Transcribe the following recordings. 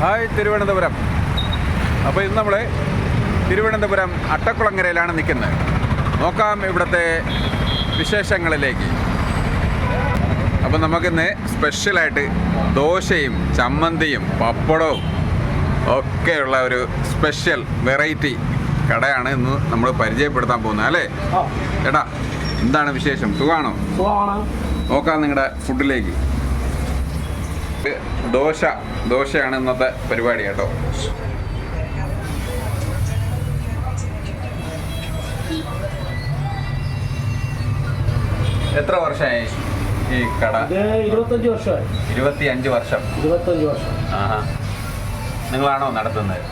Hi Thiruvananthapuram. അപ്പോൾ ഇന്ന് നമ്മൾ തിരുവനന്തപുരം അട്ടക്കുളങ്ങരയിലാണ് നിൽക്കുന്നത്. നോക്കാം ഇവിടുത്തെ വിശേഷങ്ങളിലേക്ക്. അപ്പോൾ നമുക്കിന്ന് സ്പെഷ്യലായിട്ട് ദോശയും ചമ്മന്തിയും പപ്പടവും ഒക്കെയുള്ള ഒരു സ്പെഷ്യൽ വെറൈറ്റി കടയാണ് ഇന്ന് നമ്മൾ പരിചയപ്പെടുത്താൻ പോകുന്നത് അല്ലേ ചേട്ടാ? എന്താണ് വിശേഷം? സുഖമാണോ? നോക്കാം നിങ്ങളുടെ ഫുഡിലേക്ക്. ദോശയാണ് ഇന്നത്തെ പരിപാടി കേട്ടോ. എത്ര വർഷമായി ഈ കട? 25 വർഷമായി. 25 വർഷം. 25 വർഷം. ആഹാ. നിങ്ങളാണോ നടത്തുന്നത്?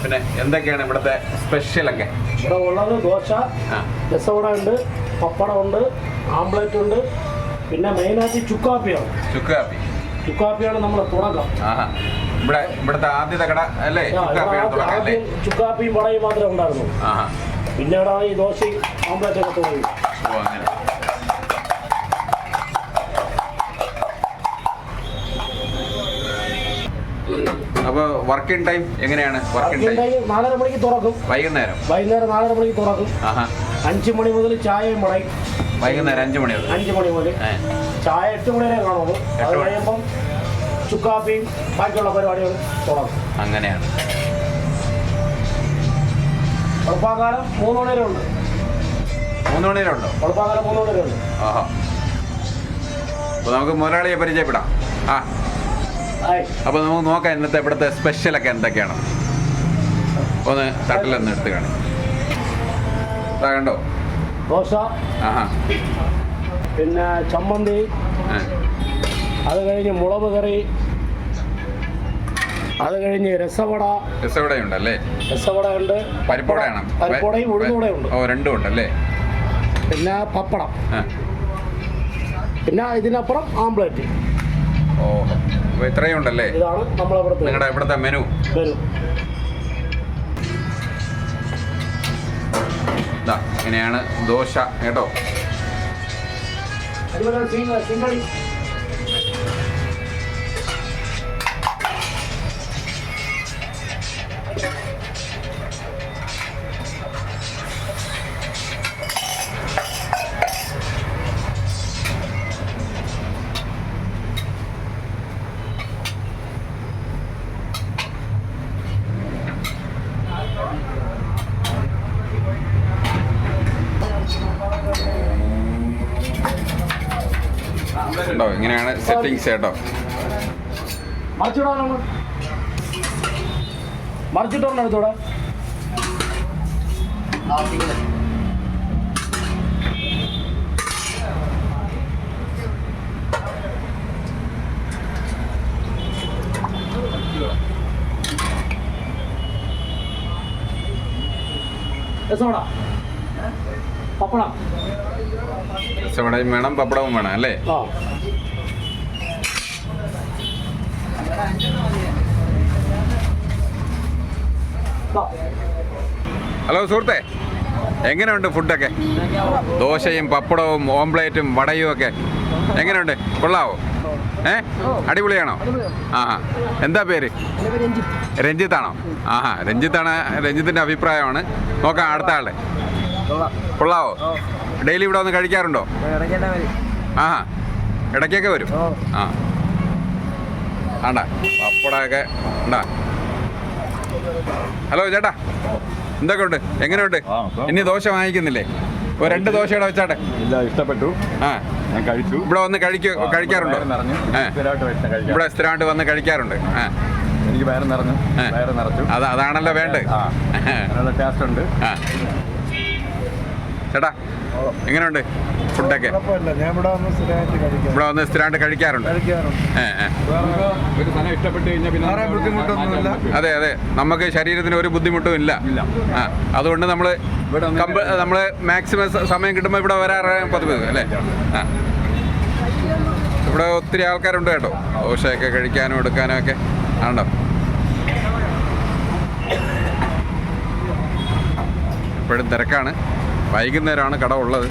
പിന്നെ എന്തൊക്കെയാണ് ഇവിടുത്തെ സ്പെഷ്യലൊക്കെ? ഇവിടെ ഉള്ളത് ദോശ, രസവട ഉണ്ട്, പപ്പടം ഉണ്ട്, ആംപ്ലേറ്റ് ഉണ്ട്, പിന്നെ മെയിനായിട്ട് ചുക്കാപ്പിയാണ്. ചുക്കാപ്പിയാണ് നമ്മുടെ തുടക്കം. ഇവിടുത്തെ ആദ്യത്തെ കട അല്ലേ? ചുക്കാപ്പിയും വടയും മാത്രമേ ഉണ്ടായിരുന്നു. പിന്നീട് ഈ ദോശയും ആംപ്ലേറ്റ് ഒക്കെ തുടങ്ങി. അപ്പോൾ വർക്കിംഗ് ടൈം എങ്ങനെയാണ്? വർക്കിംഗ് ടൈം 4:30 മണിക്ക് തുറക്കും. വൈകുന്നേരം 4:30 മണിക്ക് തുറക്കും. 5 മണി മുതൽ ചായയും മുടയും. വൈകുന്നേരം 5 മണി മുതൽ ചായ 8 മണി വരെ കാണുള്ളൂ. അത് കഴിയുമ്പം ചുക്കാപ്പിയും ബാക്കിയുള്ള പരിപാടികൾ തുടങ്ങും. അങ്ങനെയാണ്. ഉളപ്പാകാലം 3 മണി വരെ ഉണ്ട്. 3 മണി വരെ ഉണ്ടോ? ഉളപ്പാകാലം 3 മണി വരെ ഉണ്ട്. അപ്പോൾ നമുക്ക് മുതലാളിയെ പരിചയപ്പെടാം. അപ്പോൾ നമുക്ക് നോക്കാം ഇന്നത്തെ ഇവിടുത്തെ സ്പെഷ്യലൊക്കെ എന്തൊക്കെയാണ്. ഒന്ന് തട്ടിലൊന്ന് എടുത്ത് കാണി. കണ്ടോ? ദോശ, പിന്നെ ചമ്മന്തി, അത് കഴിഞ്ഞ് മുളക് കറി, അത് കഴിഞ്ഞ് രസവടയുണ്ടല്ലേ? രസവട ഉണ്ട്. പരിപ്പുവടയാണ്? പരിപ്പുവടയും ഉഴുന്നുവടയും ഉണ്ട്. രണ്ടും ഉണ്ടല്ലേ? പിന്നെ പപ്പടം, പിന്നെ ഇതിനപ്പുറം ആംപ്ലേറ്റ്. അപ്പോൾ ഇത്രയും ഉണ്ടല്ലേ? ഇതാണ് നിങ്ങളുടെ ഇവിടുത്തെ മെനു. ഇങ്ങനെയാണ് ദോശ കേട്ടോ. ോ ഇങ്ങനെയാണ് സെറ്റിങ്സ് കേട്ടോ. മറിച്ചിട്ടുണ്ട് അടുത്തൂടെ. പപ്പടം രസവടയും വേണം, പപ്പടവും വേണം അല്ലേ? ഹലോ സുഹൃത്തെ, എങ്ങനെയുണ്ട് ഫുഡൊക്കെ? ദോശയും പപ്പടവും ഓംപ്ലേറ്റും വടയും ഒക്കെ എങ്ങനെയുണ്ട്? കൊള്ളാവോ? അടിപൊളിയാണോ? എന്താ പേര്? രഞ്ജിത്താണോ? രഞ്ജിത്തിൻ്റെ അഭിപ്രായമാണ്. നോക്കാം അടുത്ത ആളുടെ. കൊള്ളാവോ? ഡെയിലി ഇവിടെ വന്ന് കഴിക്കാറുണ്ടോ? ഇടയ്ക്കൊക്കെ വരും. ആണ്ടാ പപ്പടമൊക്കെ ഉണ്ടാ. ഹലോ ചേട്ടാ, എന്തൊക്കെ ഉണ്ട്? എങ്ങനെയുണ്ട്? ഇനി ദോശ വാങ്ങിക്കുന്നില്ലേ? 2 ദോശയുടെ വെച്ചാട്ടെ. ഇഷ്ടപ്പെട്ടു. ഞാൻ കഴിച്ചു. ഇവിടെ വന്ന് കഴിക്കാറുണ്ടോ? ഇവിടെ സ്ഥിരമായിട്ട് വന്ന് കഴിക്കാറുണ്ട്. എനിക്ക് വയറ് നിറഞ്ഞു. അതാണല്ലോ വേണ്ടത്. ടേസ്റ്റ് ഉണ്ട്. ചേട്ടാ എങ്ങനെയുണ്ട് ഫുഡൊക്കെ? ഇവിടെ വന്ന് സ്ഥിരമായിട്ട് കഴിക്കാറുണ്ട്. അതെ അതെ, നമുക്ക് ശരീരത്തിന് ഒരു ബുദ്ധിമുട്ടും ഇല്ല. അതുകൊണ്ട് നമ്മൾ മാക്സിമം സമയം കിട്ടുമ്പോൾ ഇവിടെ വരാറാണ് പതിവ് അല്ലേ? ഇവിടെ ഒത്തിരി ആൾക്കാരുണ്ട് കേട്ടോ, ദോശയൊക്കെ കഴിക്കാനും എടുക്കാനും ഒക്കെ ആണോ. ഇപ്പോഴും തിരക്കാണ്. വൈകുന്നേരമാണ് കട ഉള്ളത്.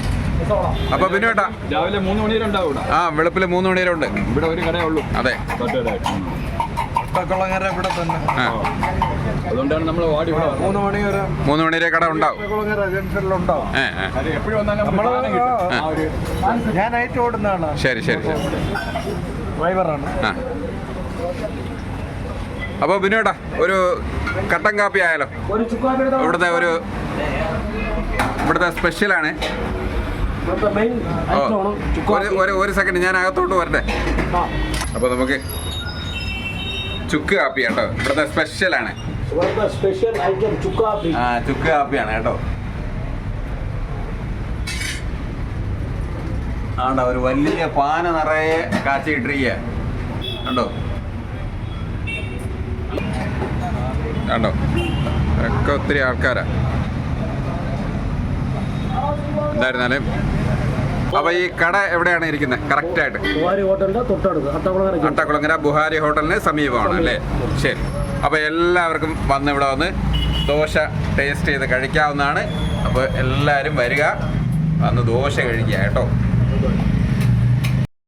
അപ്പൊ പിന്നെ കേട്ടാ രാവിലെ 3 മണി വരെ ഉണ്ടാവും ഇവിടെ. ആ വെളുപ്പിൽ 3 മണി വരെ ഉണ്ട്. ഇവിടെ ഒരു കടയേ ഉള്ളൂ. അതെ. ഒട്ടക്കുളങ്ങര ഇവിടെ തന്നെ. ആ അതുകൊണ്ടാണ് നമ്മൾ വാടി ഇവിടെ 3 മണി വരെ 3 മണി വരെ കട ഉണ്ടാവും. ഒട്ടക്കുളങ്ങര ജംഗ്ഷനിലുണ്ടാവും. എപ്പോഴും വന്നാലും നമുക്ക് സാധനം കിട്ടും. ആ ഒരു ഞാൻ നൈറ്റ് ഓടുന്നതാണ്, ശരി ശരി ശരി. ഡ്രൈവറാണ്. ആ അപ്പോൾ ബിനുവേട്ടാ ഒരു കട്ടൻ കാപ്പി ആയാലോ? ഒരു ചുക്കാപ്പി എടുത്താൽ ഇവിടുത്തെ സ്പെഷ്യലാണ്. ഇവിടുത്തെ മെയിൻ ഐറ്റമാണ് ചുക്കാപ്പി. ഒരു സെക്കൻഡ് ഞാൻ അകത്തോട്ട് വരട്ടെ. ആ, അപ്പോൾ നമുക്ക് ചുക്ക് കാപ്പി കേട്ടോ, ഇവിടുത്തെ സ്പെഷ്യലാണ്. ഇവിടുത്തെ സ്പെഷ്യൽ ഐറ്റം ചുക്കാപ്പി. ആ ചുക്ക് കാപ്പിയാണ് കേട്ടോ. ആണ്ടോ ഒരു വലിയ പാന നിറയെ കാച്ചിട്ടിരിക്കുക കണ്ടോ കണ്ടോ, ഒക്കെ ഒത്തിരി ആൾക്കാരാ. എന്തായിരുന്നാലും അപ്പൊ ഈ കട എവിടെയാണ് ഇരിക്കുന്നത് കറക്റ്റായിട്ട്? ബുഹാരി ഹോട്ടലിന്റെ തൊട്ടടുത്ത് അട്ടക്കുളങ്ങര. അട്ടക്കുളങ്ങര ബുഹാരി ഹോട്ടലിന് സമീപമാണ് അല്ലേ? ശരി. അപ്പോൾ എല്ലാവർക്കും വന്ന് ഇവിടെ വന്ന് ദോശ ടേസ്റ്റ് ചെയ്ത് കഴിക്കാവുന്നതാണ്. അപ്പോൾ എല്ലാവരും വരിക, വന്ന് ദോശ കഴിക്കുക കേട്ടോ.